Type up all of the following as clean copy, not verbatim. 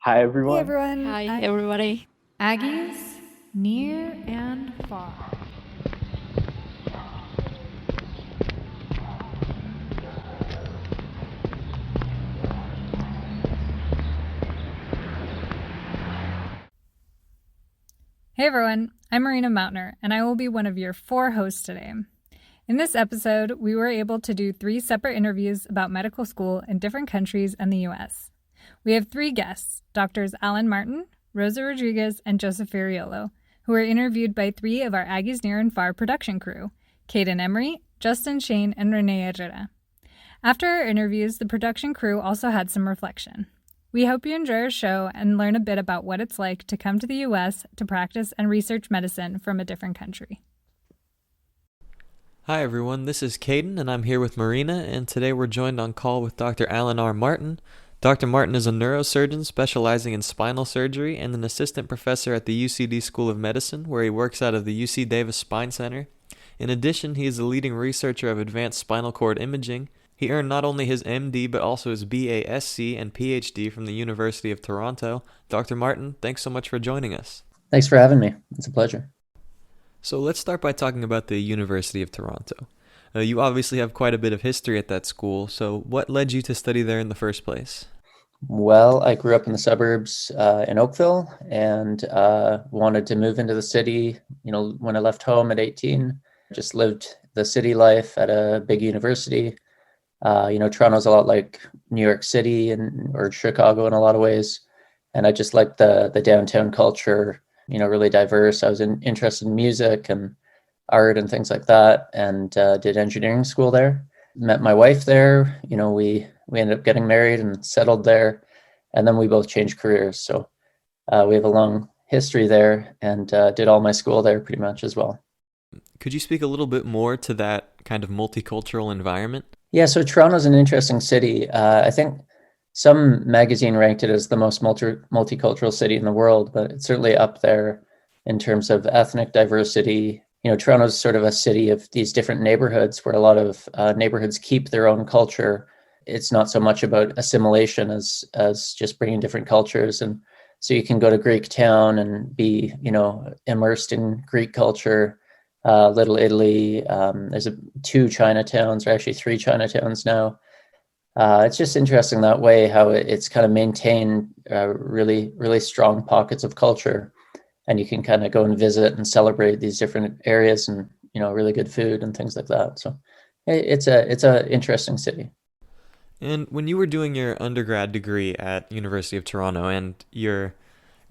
Hi, Hey everyone. everyone, Hi, everybody. Aggies, near and far. Hey everyone, I'm Marina Mautner, and I will be one of your 4 hosts today. In this episode, we were able to do 3 separate interviews about medical school in different countries and the US. We have 3 guests, Doctors Alan Martin, Rosa Rodriguez, and Joseph Fariolo, who were interviewed by 3 of our Aggies Near and Far production crew, Caden Emery, Justin Shane, and Renee Herrera. After our interviews, the production crew also had some reflection. We hope you enjoy our show and learn a bit about what it's like to come to the US to practice and research medicine from a different country. Hi everyone, this is Caden and I'm here with Marina, and today we're joined on call with Dr. Alan R. Martin. Dr. Martin is a neurosurgeon specializing in spinal surgery and an assistant professor at the UCD School of Medicine, where he works out of the UC Davis Spine Center. In addition, he is a leading researcher of advanced spinal cord imaging. He earned not only his MD but also his BASC and PhD from the University of Toronto. Dr. Martin, thanks so much for joining us. Thanks for having me. It's a pleasure. So let's start by talking about the University of Toronto. You obviously have quite a bit of history at that school, so what led you to study there in the first place? Well, I grew up in the suburbs in Oakville and wanted to move into the city. When I left home at 18, just lived the city life at a big university. Toronto's a lot like New York City or Chicago in a lot of ways. And I just liked the downtown culture, really diverse. I was interested in music and art and things like that, and did engineering school there. Met my wife there. We ended up getting married and settled there, and then we both changed careers. So we have a long history there, and did all my school there pretty much as well. Could you speak a little bit more to that kind of multicultural environment? Yeah, so Toronto's an interesting city. I think some magazine ranked it as the most multicultural city in the world, but it's certainly up there in terms of ethnic diversity. Toronto's sort of a city of these different neighborhoods where a lot of neighborhoods keep their own culture. It's not so much about assimilation as just bringing different cultures. And so you can go to Greek town and be, immersed in Greek culture. Little Italy. There's 2 Chinatowns, or actually 3 Chinatowns now. It's just interesting that way how it's kind of maintained really, really strong pockets of culture, and you can kind of go and visit and celebrate these different areas, and really good food and things like that. So it's a interesting city. And when you were doing your undergrad degree at University of Toronto and your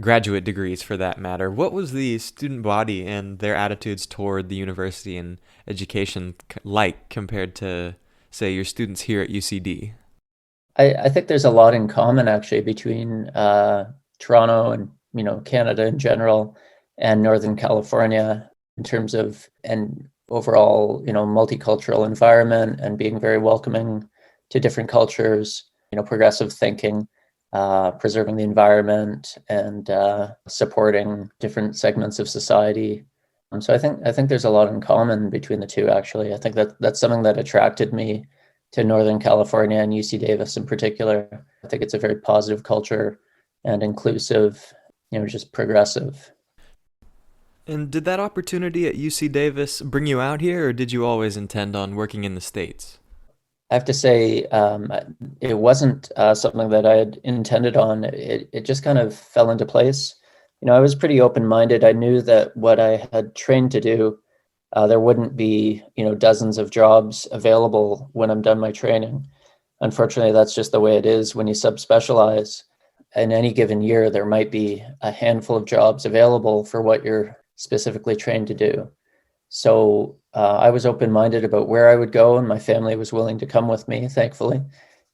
graduate degrees for that matter, what was the student body and their attitudes toward the university and education like compared to, say, your students here at UCD? I think there's a lot in common actually between Toronto and Canada in general and Northern California in terms of an overall multicultural environment and being very welcoming to different cultures, progressive thinking, preserving the environment, and supporting different segments of society. So I think there's a lot in common between the two. Actually, I think that's something that attracted me to Northern California and UC Davis in particular. I think it's a very positive culture and inclusive, just progressive. And did that opportunity at UC Davis bring you out here, or did you always intend on working in the States? I have to say, it wasn't something that I had intended on. It just kind of fell into place. I was pretty open-minded. I knew that what I had trained to do, there wouldn't be, dozens of jobs available when I'm done my training. Unfortunately, that's just the way it is when you subspecialize. In any given year, there might be a handful of jobs available for what you're specifically trained to do. So I was open-minded about where I would go, and my family was willing to come with me, thankfully.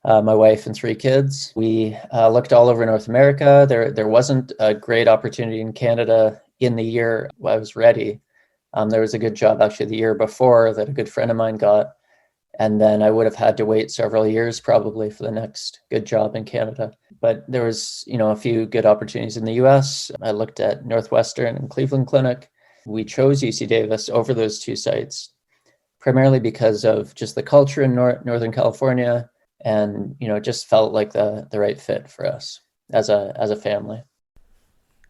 My wife and 3 kids. We looked all over North America. There wasn't a great opportunity in Canada in the year I was ready. There was a good job actually the year before that a good friend of mine got, and then I would have had to wait several years probably for the next good job in Canada. But there was, a few good opportunities in the US. I looked at Northwestern and Cleveland Clinic. We chose UC Davis over those 2 sites, primarily because of just the culture in Northern California, and it just felt like the right fit for us. as a family.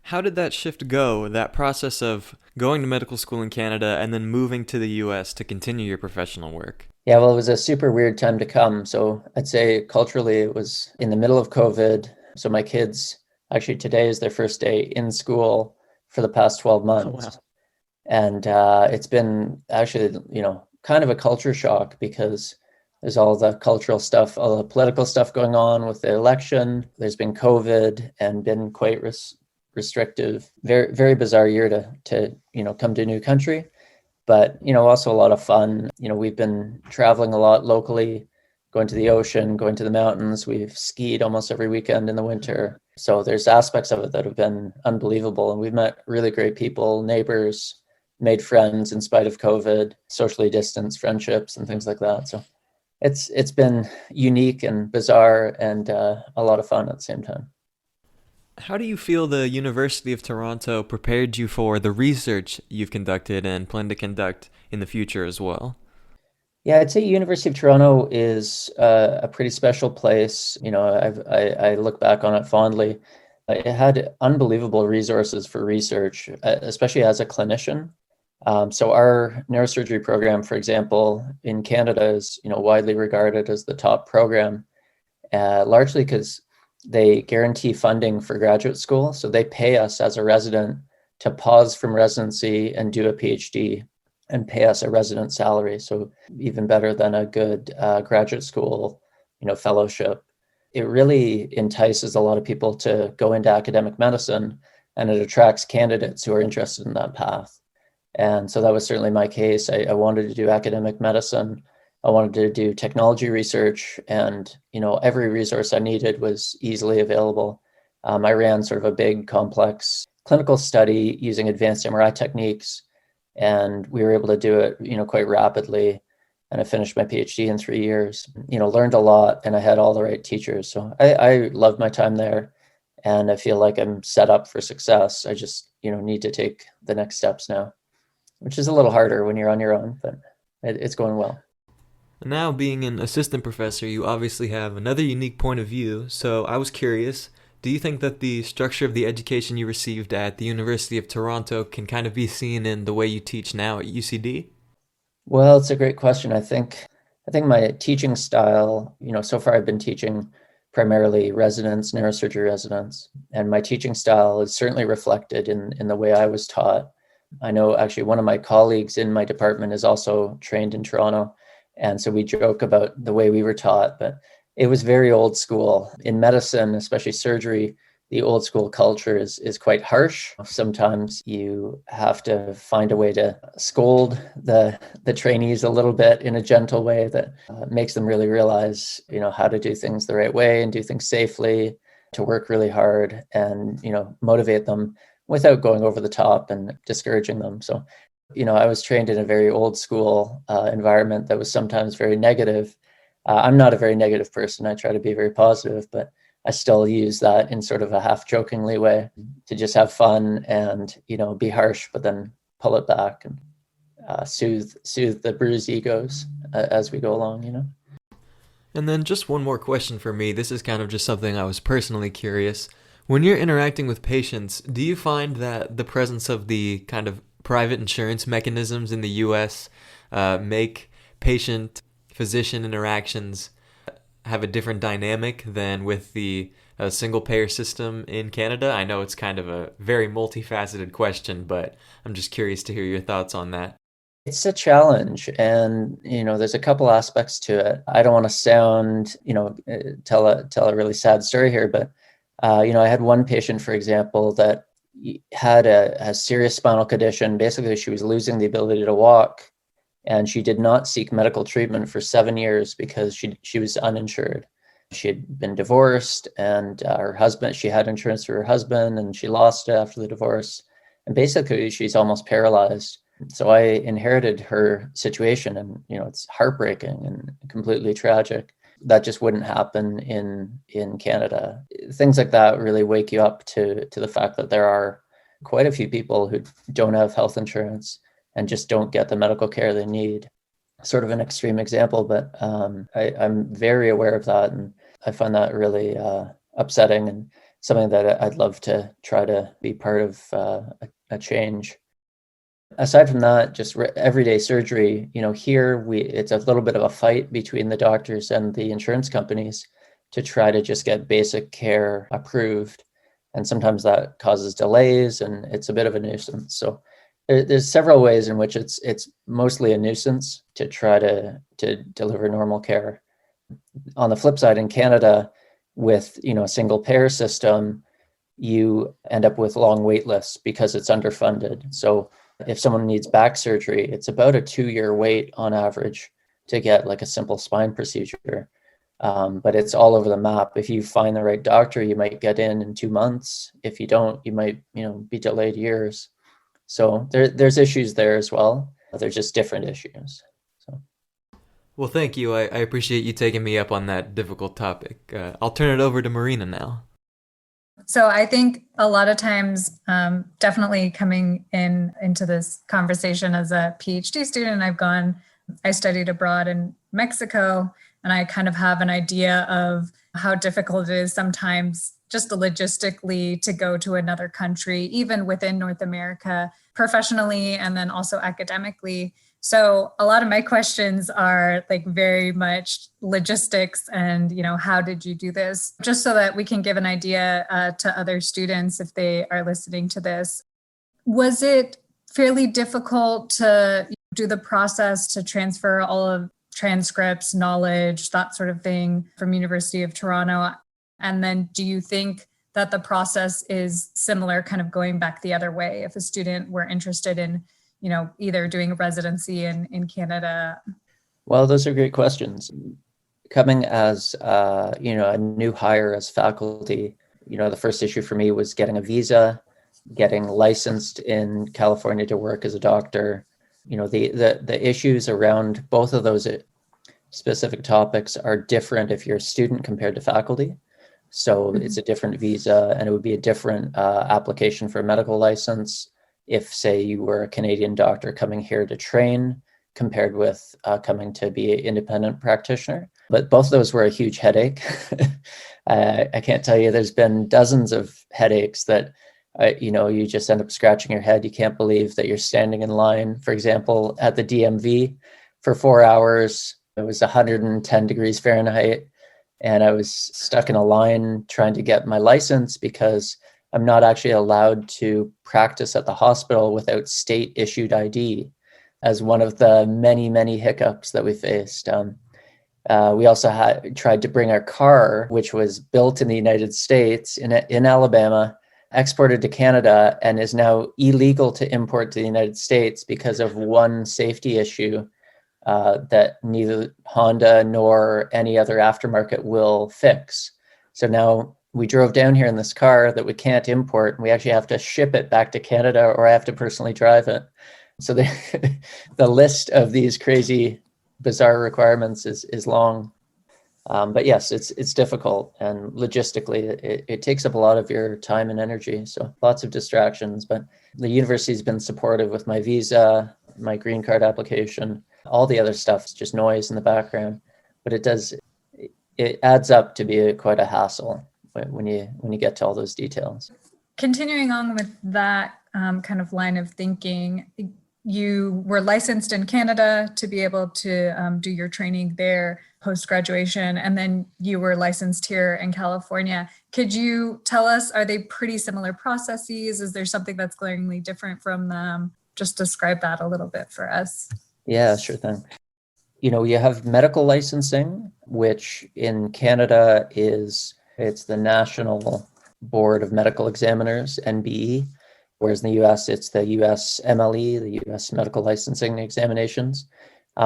How did that shift go, that process of going to medical school in Canada and then moving to the US to continue your professional work? Yeah, well, it was a super weird time to come. So I'd say culturally, it was in the middle of COVID. So my kids, actually, today is their first day in school for the past 12 Oh, wow. months. And it's been actually, kind of a culture shock because there's all the cultural stuff, all the political stuff going on with the election. There's been COVID and been quite restrictive. Very, very bizarre year to come to a new country, but also a lot of fun. We've been traveling a lot locally, going to the ocean, going to the mountains. We've skied almost every weekend in the winter. So there's aspects of it that have been unbelievable, and we've met really great people, neighbors, made friends in spite of COVID, socially distanced friendships and things like that. So it's been unique and bizarre and a lot of fun at the same time. How do you feel the University of Toronto prepared you for the research you've conducted and plan to conduct in the future as well? Yeah, I'd say University of Toronto is a pretty special place. I look back on it fondly. It had unbelievable resources for research, especially as a clinician. So our neurosurgery program, for example, in Canada is widely regarded as the top program, largely because they guarantee funding for graduate school. So they pay us as a resident to pause from residency and do a PhD and pay us a resident salary. So even better than a good graduate school, fellowship. It really entices a lot of people to go into academic medicine, and it attracts candidates who are interested in that path. And so that was certainly my case. I wanted to do academic medicine. I wanted to do technology research, and every resource I needed was easily available. I ran sort of a big, complex clinical study using advanced MRI techniques, and we were able to do it, quite rapidly. And I finished my PhD in 3 years. Learned a lot, and I had all the right teachers. So I loved my time there, and I feel like I'm set up for success. I just need to take the next steps now, which is a little harder when you're on your own, but it's going well. Now, being an assistant professor, you obviously have another unique point of view, so I was curious, do you think that the structure of the education you received at the University of Toronto can kind of be seen in the way you teach now at UCD? Well, it's a great question. I think my teaching style, so far I've been teaching primarily residents, neurosurgery residents, and my teaching style is certainly reflected in the way I was taught. I know actually one of my colleagues in my department is also trained in Toronto. And so we joke about the way we were taught, but it was very old school. In medicine, especially surgery, the old school culture is quite harsh. Sometimes you have to find a way to scold the trainees a little bit in a gentle way that makes them really realize, how to do things the right way and do things safely, to work really hard and, motivate them without going over the top and discouraging them. So I was trained in a very old school environment that was sometimes very negative. I'm not a very negative person. I try to be very positive, but I still use that in sort of a half jokingly way to just have fun and, be harsh, but then pull it back and soothe the bruised egos as we go along. And then just one more question for me. This is kind of just something I was personally curious. When you're interacting with patients, do you find that the presence of the kind of private insurance mechanisms in the US make patient-physician interactions have a different dynamic than with the single-payer system in Canada? I know it's kind of a very multifaceted question, but I'm just curious to hear your thoughts on that. It's a challenge, and there's a couple aspects to it. I don't want to sound, tell a really sad story here, but I had one patient, for example, that had a serious spinal condition. Basically, she was losing the ability to walk, and she did not seek medical treatment for 7 years because she was uninsured. She had been divorced, and her husband, she had insurance through her husband, and she lost it after the divorce. And basically, she's almost paralyzed. So I inherited her situation, and it's heartbreaking and completely tragic. That just wouldn't happen in Canada. Things like that really wake you up to the fact that there are quite a few people who don't have health insurance and just don't get the medical care they need. Sort of an extreme example, but I'm very aware of that, and I find that really upsetting. And something that I'd love to try to be part of a change. Aside from that, just everyday surgery, here it's a little bit of a fight between the doctors and the insurance companies to try to just get basic care approved. And sometimes that causes delays and it's a bit of a nuisance. So there's several ways in which it's mostly a nuisance to try to deliver normal care. On the flip side, in Canada, with a single payer system, you end up with long wait lists because it's underfunded. So if someone needs back surgery, it's about a 2-year wait on average to get like a simple spine procedure. But it's all over the map. If you find the right doctor, you might get in 2 months. If you don't, you might, be delayed years. So there's issues there as well. They're just different issues. So. Well, thank you. I appreciate you taking me up on that difficult topic. I'll turn it over to Marina now. So I think a lot of times, definitely coming into this conversation as a PhD student, I studied abroad in Mexico, and I kind of have an idea of how difficult it is sometimes just logistically to go to another country, even within North America, professionally and then also academically. So a lot of my questions are like very much logistics and, how did you do this? Just so that we can give an idea to other students if they are listening to this. Was it fairly difficult to do the process to transfer all of transcripts, knowledge, that sort of thing from University of Toronto? And then do you think that the process is similar, kind of going back the other way if a student were interested in either doing a residency in Canada? Well, those are great questions. Coming as, a new hire as faculty, the first issue for me was getting a visa, getting licensed in California to work as a doctor. The issues around both of those specific topics are different if you're a student compared to faculty. So it's a different visa, and it would be a different application for a medical license if, say, you were a Canadian doctor coming here to train compared with coming to be an independent practitioner. But both of those were a huge headache. I can't tell you, there's been dozens of headaches that, you just end up scratching your head. You can't believe that you're standing in line, for example, at the DMV for 4 hours. It was 110 degrees Fahrenheit. And I was stuck in a line trying to get my license because I'm not actually allowed to practice at the hospital without state issued ID, as one of the many, many hiccups that we faced. We also tried to bring our car, which was built in the United States in Alabama, exported to Canada, and is now illegal to import to the United States because of one safety issue that neither Honda nor any other aftermarket will fix. So now we drove down here in this car that we can't import, and we actually have to ship it back to Canada, or I have to personally drive it. So the list of these crazy, bizarre requirements is long. But yes, it's difficult, and logistically, it takes up a lot of your time and energy. So lots of distractions, but the university's been supportive with my visa, my green card application. All the other stuff is just noise in the background, but it adds up to be quite a hassle when you get to all those details. Continuing on with that kind of line of thinking, you were licensed in Canada to be able to do your training there post-graduation, and then you were licensed here in California. Could you tell us, are they pretty similar processes? Is there something that's glaringly different from them? Just describe that a little bit for us. Yeah, sure thing. You have medical licensing, which in Canada it's the National Board of Medical Examiners, NBE, whereas in the US, it's the US MLE, the US Medical Licensing Examinations.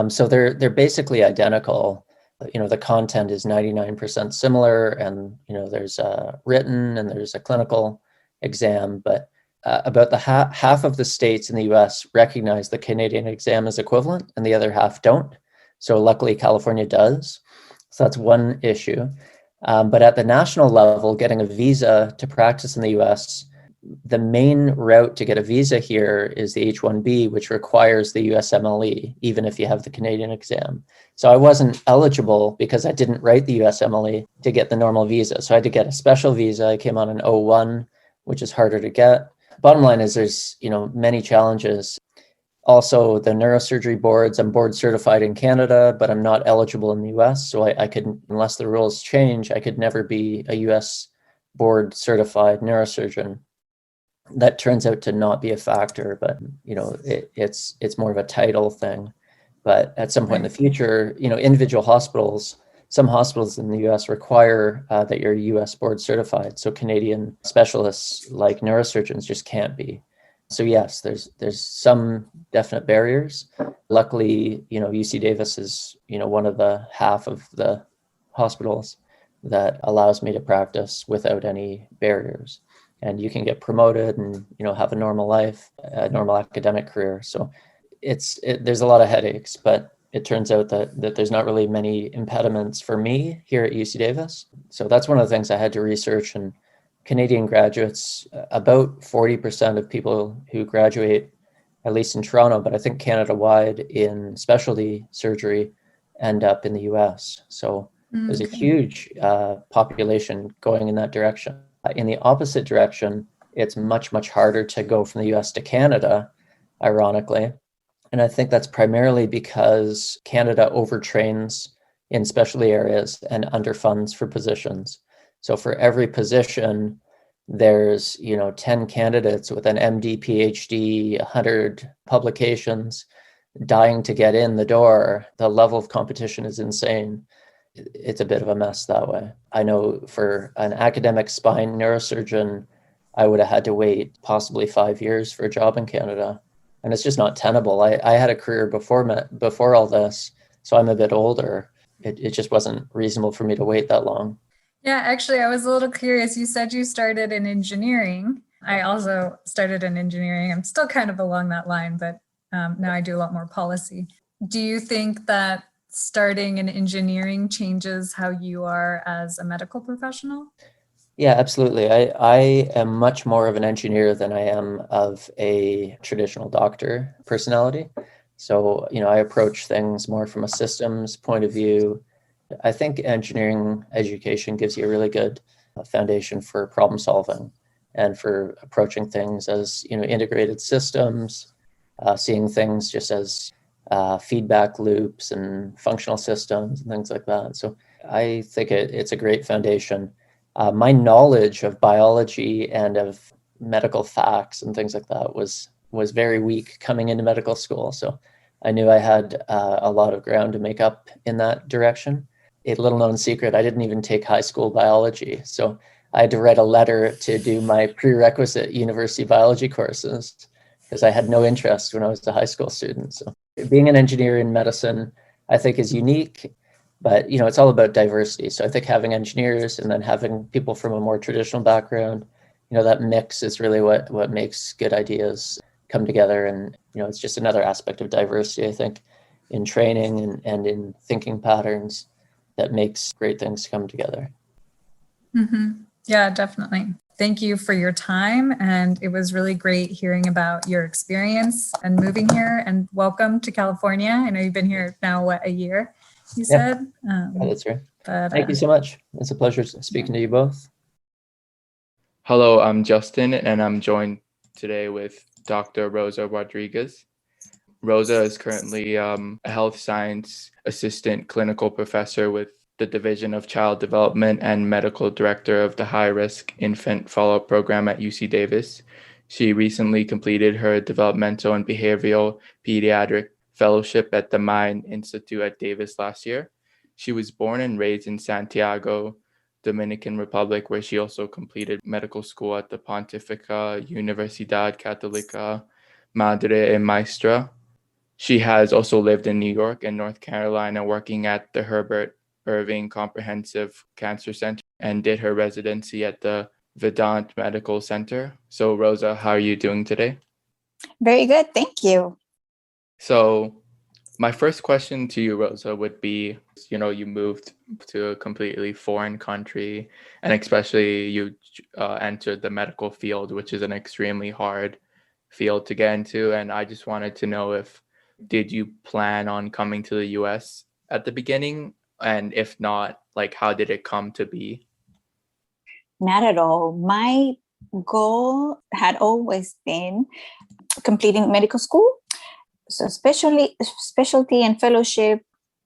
So they're basically identical. The content is 99% similar, and there's a written and there's a clinical exam, but about the half of the states in the US recognize the Canadian exam as equivalent, and the other half don't. So luckily, California does. So that's one issue. But at the national level, getting a visa to practice in the US, the main route to get a visa here is the H-1B, which requires the USMLE, even if you have the Canadian exam. So I wasn't eligible because I didn't write the USMLE to get the normal visa. So I had to get a special visa. I came on an O1, which is harder to get. Bottom line is there's, many challenges. Also, the neurosurgery boards, I'm board certified in Canada, but I'm not eligible in the US. So I couldn't, unless the rules change, I could never be a US board certified neurosurgeon. That turns out to not be a factor, but it's more of a title thing. But at some point in the future, individual hospitals, some hospitals in the US require that you're US board certified. So Canadian specialists like neurosurgeons just can't be. So yes, there's some definite barriers. Luckily, UC Davis is, one of the half of the hospitals that allows me to practice without any barriers. And you can get promoted and, have a normal life, a normal academic career. So there's a lot of headaches, but it turns out that there's not really many impediments for me here at UC Davis. So that's one of the things I had to research. And Canadian graduates, about 40% of people who graduate, at least in Toronto, but I think Canada-wide in specialty surgery, end up in the US. So there's a huge population going in that direction. In the opposite direction, it's much, much harder to go from the US to Canada, ironically. And I think that's primarily because Canada overtrains in specialty areas and underfunds for positions. So for every position, there's 10 candidates with an MD, PhD, 100 publications dying to get in the door. The level of competition is insane. It's a bit of a mess that way. I know for an academic spine neurosurgeon, I would have had to wait possibly 5 years for a job in Canada. And it's just not tenable. I had a career before all this, so I'm a bit older. It just wasn't reasonable for me to wait that long. Yeah, actually, I was a little curious. You said you started in engineering. I also started in engineering. I'm still kind of along that line, but now I do a lot more policy. Do you think that starting in engineering changes how you are as a medical professional? Yeah, absolutely. I am much more of an engineer than I am of a traditional doctor personality. So, I approach things more from a systems point of view. I think engineering education gives you a really good foundation for problem solving and for approaching things as, integrated systems, seeing things just as feedback loops and functional systems and things like that. So I think it's a great foundation. My knowledge of biology and of medical facts and things like that was very weak coming into medical school. So I knew I had a lot of ground to make up in that direction. A little known secret, I didn't even take high school biology. So I had to write a letter to do my prerequisite university biology courses because I had no interest when I was a high school student. So being an engineer in medicine, I think is unique, but it's all about diversity. So I think having engineers and then having people from a more traditional background, that mix is really what makes good ideas come together. And, it's just another aspect of diversity, I think, in training and in thinking patterns that makes great things come together. Mm-hmm. Yeah, definitely. Thank you for your time. And it was really great hearing about your experience and moving here, and welcome to California. I know you've been here now, a year, you said? Yeah, that's right. But, Thank you so much. It's a pleasure speaking to you both. Hello, I'm Justin, and I'm joined today with Dr. Rosa Rodriguez. Rosa is currently a health science assistant clinical professor with the Division of Child Development and medical director of the high-risk infant follow-up program at UC Davis. She recently completed her developmental and behavioral pediatric fellowship at the Mind Institute at Davis last year. She was born and raised in Santiago, Dominican Republic, where she also completed medical school at the Pontificia Universidad Católica Madre y Maestra. She has also lived in New York and North Carolina, working at the Herbert Irving Comprehensive Cancer Center, and did her residency at the Vedant Medical Center. So, Rosa, how are you doing today? Very good, thank you. So, My first question to you, Rosa, would be, you moved to a completely foreign country, and especially you entered the medical field, which is an extremely hard field to get into. And I just wanted to know did you plan on coming to the US at the beginning? And if not, like, how did it come to be? Not at all. My goal had always been completing medical school. So specialty and fellowship,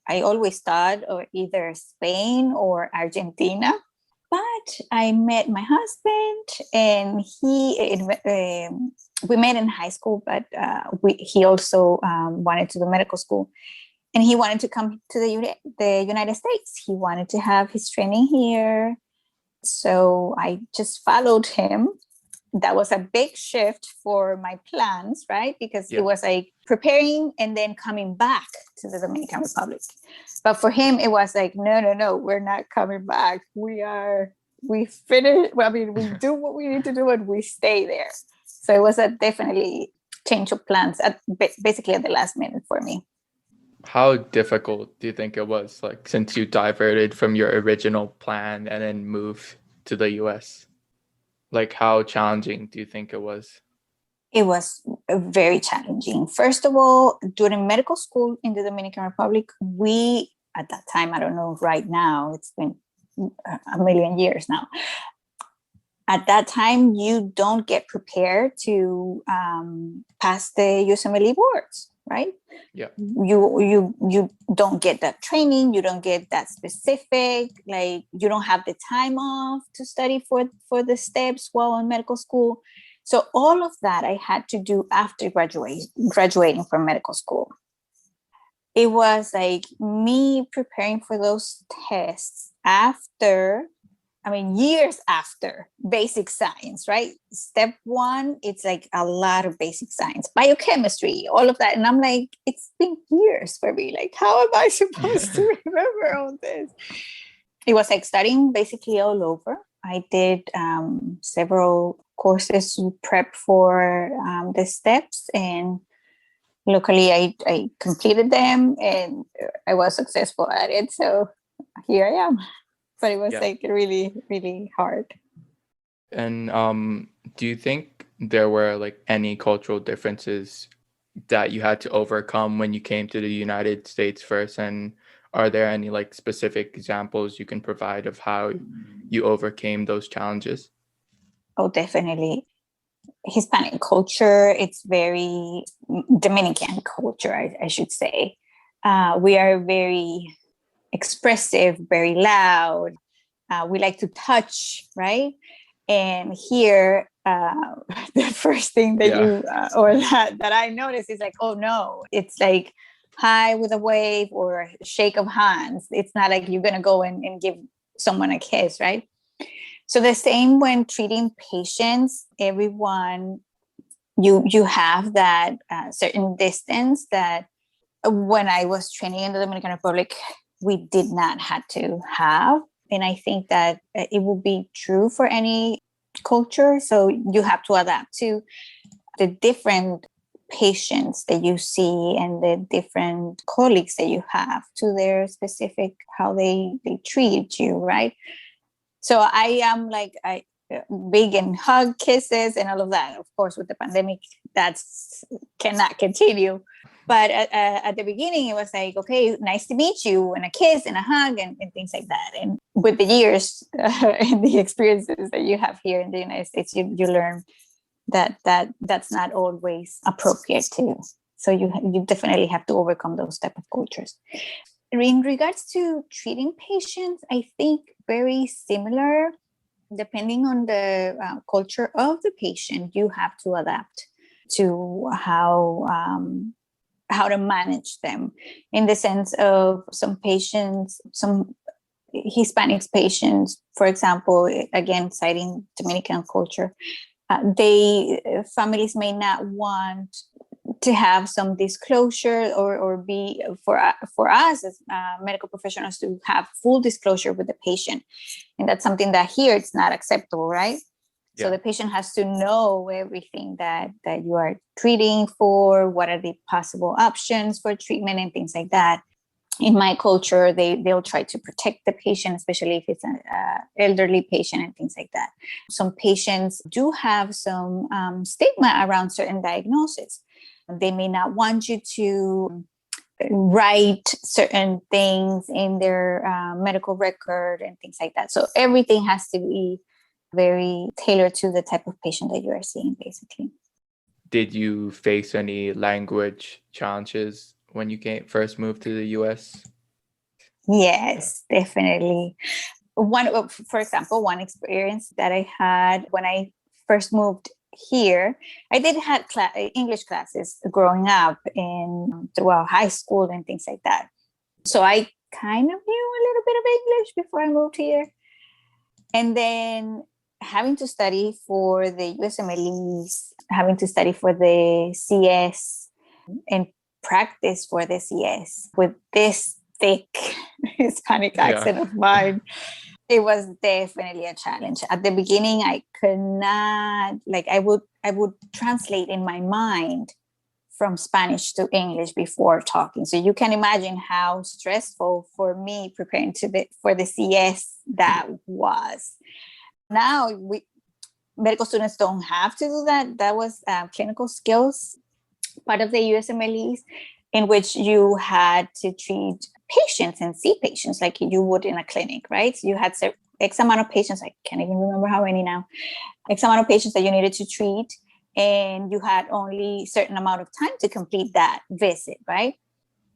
I always thought of either Spain or Argentina. But I met my husband, and we met in high school, but he also wanted to do medical school, and he wanted to come to the United States. He wanted to have his training here. So I just followed him. That was a big shift for my plans, right? Because it was like preparing and then coming back to the Dominican Republic. But for him, it was like, no, we're not coming back. We finish. Well, I mean, we do what we need to do and we stay there. So it was a definitely change of plans basically at the last minute for me. How difficult do you think it was, like, since you diverted from your original plan and then moved to the US? Like, how challenging do you think it was? It was very challenging. First of all, during medical school in the Dominican Republic, we, at that time, I don't know right now, it's been a million years now. At that time, you don't get prepared to pass the USMLE boards, right? Yeah. You don't get that training. You don't get that specific, like you don't have the time off to study for the steps while in medical school. So all of that I had to do after graduating from medical school. It was like me preparing for those tests years after basic science, right? Step one, it's like a lot of basic science, biochemistry, all of that. And I'm like, it's been years for me. Like, how am I supposed to remember all this? It was like studying basically all over. I did several courses to prep for the steps, and luckily I completed them and I was successful at it. So here I am. But it was like really, really hard. And do you think there were like any cultural differences that you had to overcome when you came to the United States first? And are there any like specific examples you can provide of how you overcame those challenges? Oh, definitely. Hispanic culture, it's very Dominican culture, I should say. We are very expressive, very loud. We like to touch, right? And here, the first thing that that I noticed is like, oh no, it's like hi with a wave or a shake of hands. It's not like you're gonna go and give someone a kiss, right? So the same when treating patients, everyone, you have that certain distance that when I was training in the Dominican Republic, we did not have to have. And I think that it will be true for any culture. So you have to adapt to the different patients that you see and the different colleagues that you have to their specific, how they treat you, right? So I am like, big in hug, kisses, and all of that. Of course, with the pandemic, that's cannot continue. But at the beginning, it was like, okay, nice to meet you, and a kiss and a hug and things like that. And with the years and the experiences that you have here in the United States, you learn that's not always appropriate too. So you definitely have to overcome those type of cultures. In regards to treating patients, I think very similar. Depending on the culture of the patient, you have to adapt to how to manage them, in the sense of some patients, some Hispanic patients, for example, again, citing Dominican culture, families may not want to have some disclosure or be for us as medical professionals to have full disclosure with the patient. And that's something that here it's not acceptable, right? So Yeah. the patient has to know everything that you are treating for, what are the possible options for treatment and things like that. In my culture, they'll try to protect the patient, especially if it's an elderly patient and things like that. Some patients do have some stigma around certain diagnoses. They may not want you to write certain things in their medical record and things like that. So everything has to be very tailored to the type of patient that you are seeing, basically. Did you face any language challenges when you first moved to the US? Yes, definitely. For example, one experience that I had when I first moved here, I did have English classes growing up and throughout high school and things like that. So I kind of knew a little bit of English before I moved here. And then having to study for the USMLEs, having to study for the CS and practice for the CS with this thick Hispanic accent of mine, it was definitely a challenge. At the beginning, I could not, I would translate in my mind from Spanish to English before talking. So you can imagine how stressful for me preparing for the CS that was. Now, medical students don't have to do that. That was clinical skills, part of the USMLEs, in which you had to treat patients and see patients like you would in a clinic, right? So you had X amount of patients, I can't even remember how many now, X amount of patients that you needed to treat, and you had only a certain amount of time to complete that visit, right?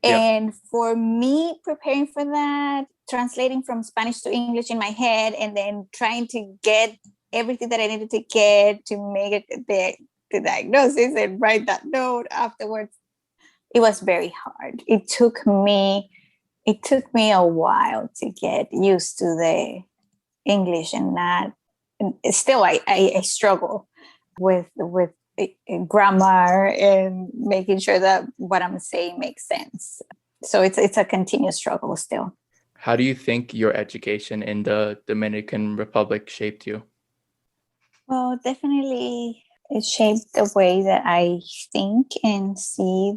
Yeah. And for me, preparing for that, translating from Spanish to English in my head, and then trying to get everything that I needed to get to make it the diagnosis and write that note afterwards, it was very hard. It took me a while to get used to the English, and still I struggle with grammar and making sure that what I'm saying makes sense. So it's a continuous struggle still. How do you think your education in the Dominican Republic shaped you? Well, definitely it shaped the way that I think and see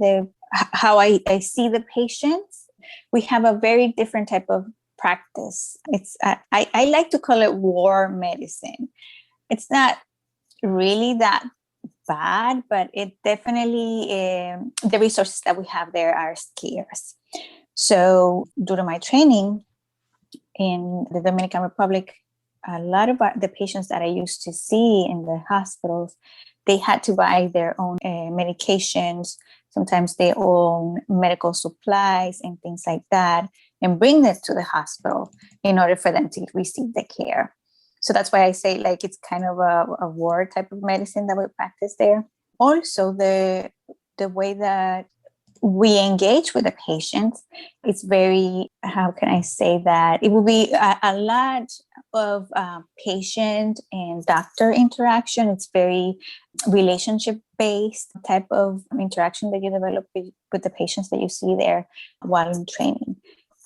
how I see the patients. We have a very different type of practice. It's I like to call it war medicine. It's not really that bad, but it definitely the resources that we have there are scarce. So due to my training in the Dominican Republic, a lot of the patients that I used to see in the hospitals, they had to buy their own medications, sometimes their own medical supplies and things like that, and bring them to the hospital in order for them to receive the care. So that's why I say it's kind of a war type of medicine that we practice there. Also, the way that we engage with the patients, it's very, how can I say that? It will be a lot of patient and doctor interaction. It's very relationship-based type of interaction that you develop with the patients that you see there while in training.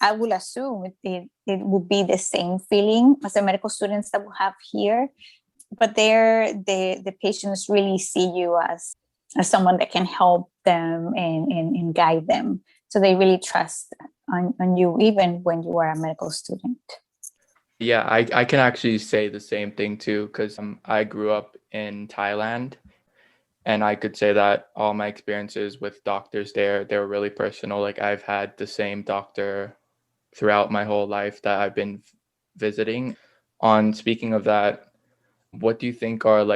I will assume it will be the same feeling as the medical students that we have here, but there the patients really see you as someone that can help them and guide them. So they really trust on you even when you are a medical student. Yeah, I can actually say the same thing too, because I grew up in Thailand, and I could say that all my experiences with doctors there, they were really personal. I've had the same doctor throughout my whole life that I've been visiting. Speaking of that, what do you think are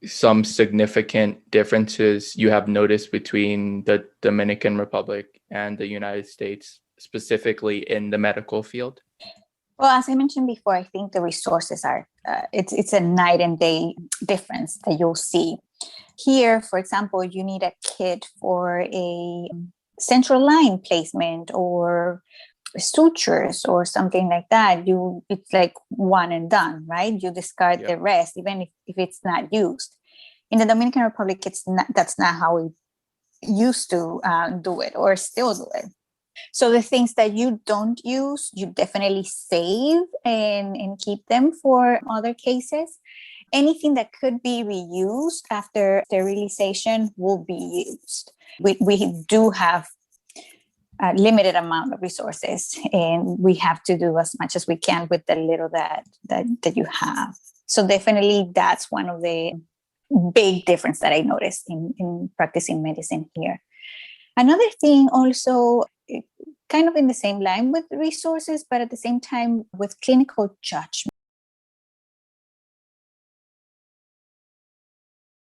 some significant differences you have noticed between the Dominican Republic and the United States, specifically in the medical field? Well, as I mentioned before, I think the resources are, it's a night and day difference that you'll see. Here, for example, you need a kit for a central line placement or sutures or something like that. It's like one and done, right? You discard the rest, even if it's not used. In the Dominican Republic, that's not how we used to do it or still do it. So the things that you don't use, you definitely save and keep them for other cases. anything that could be reused after sterilization will be used. We do have a limited amount of resources, and we have to do as much as we can with the little that you have. So definitely that's one of the big difference that I noticed in practicing medicine here. Another thing also, kind of in the same line with resources, but at the same time with clinical judgment.